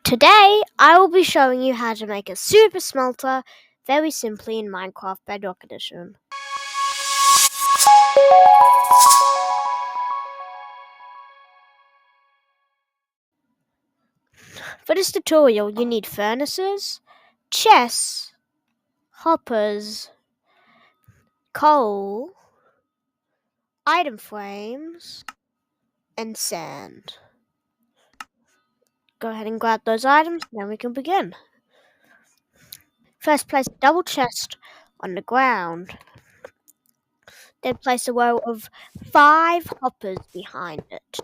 Today, I will be showing you how to make a super smelter very simply in Minecraft Bedrock Edition. For this tutorial, you need furnaces, chests, hoppers, coal, item frames, and sand. Go ahead and grab those items, then we can begin. First, place a double chest on the ground. Then place a row of 5 hoppers behind it.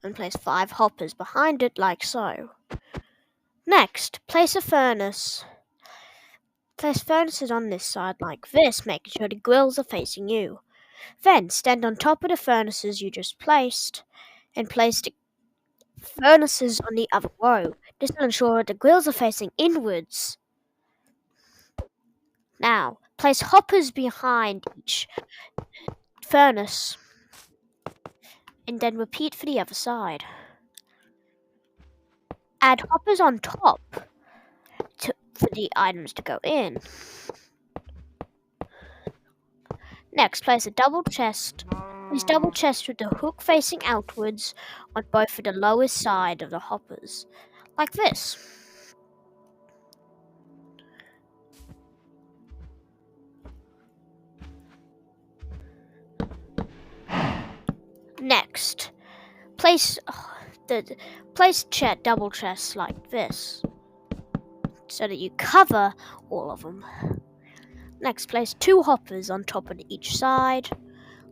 And place 5 hoppers behind it like so. Next, place a furnace. Place furnaces on this side like this, making sure the grills are facing you. Then stand on top of the furnaces you just placed and place the furnaces on the other row. This will ensure the grills are facing inwards. Now, place hoppers behind each furnace and then repeat for the other side. Add hoppers on top for the items to go in. Next, place a double chest. Place double chest with the hook facing outwards on both of the lowest side of the hoppers, like this. Next, place double chests like this, so that you cover all of them. Next, place 2 hoppers on top of each side,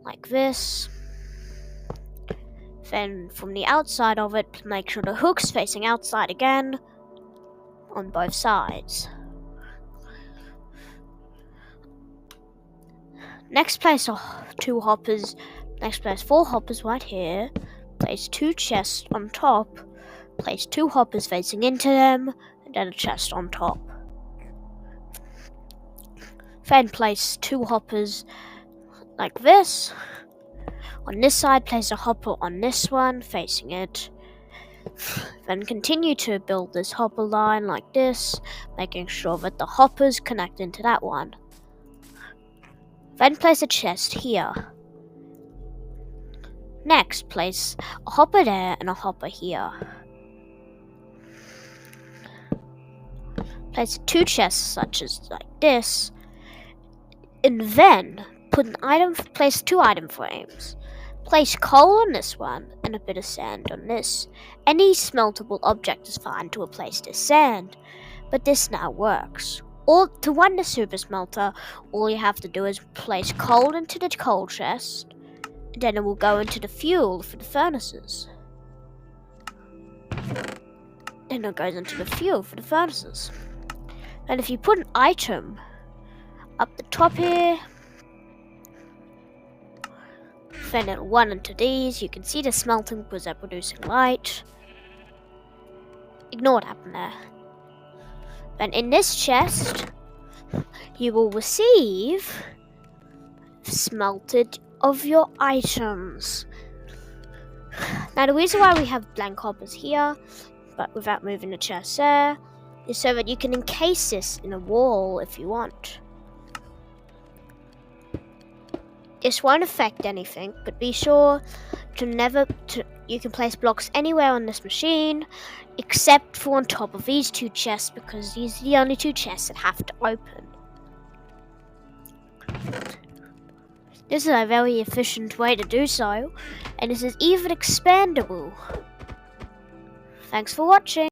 like this. Then from the outside of it, make sure the hook's facing outside again on both sides. Next, place 2 hoppers. Next, place 4 hoppers right here. Place 2 chests on top. Place 2 hoppers facing into them, and then a chest on top. Then place 2 hoppers like this. On this side, place a hopper on this one, facing it. Then continue to build this hopper line like this, making sure that the hoppers connect into that one. Then place a chest here. Next, place a hopper there and a hopper here. Place 2 chests such as like this, and then place 2 item frames. Place coal on this one and a bit of sand on this. Any smeltable object is fine to replace this sand, but this now works. To run the super smelter, all you have to do is place coal into the coal chest, and then it will go into the fuel for the furnaces. Then it goes into the fuel for the furnaces. And if you put an item up the top here, then it'll run into these. You can see the smelting because they're producing light. Ignore what happened there. Then in this chest, you will receive smelted of your items. Now the reason why we have blank hoppers here, but without moving the chest there, is so that you can encase this in a wall if you want. This won't affect anything, but be sure you can place blocks anywhere on this machine, except for on top of these 2 chests, because these are the only 2 chests that have to open. This is a very efficient way to do so, and this is even expandable. Thanks for watching.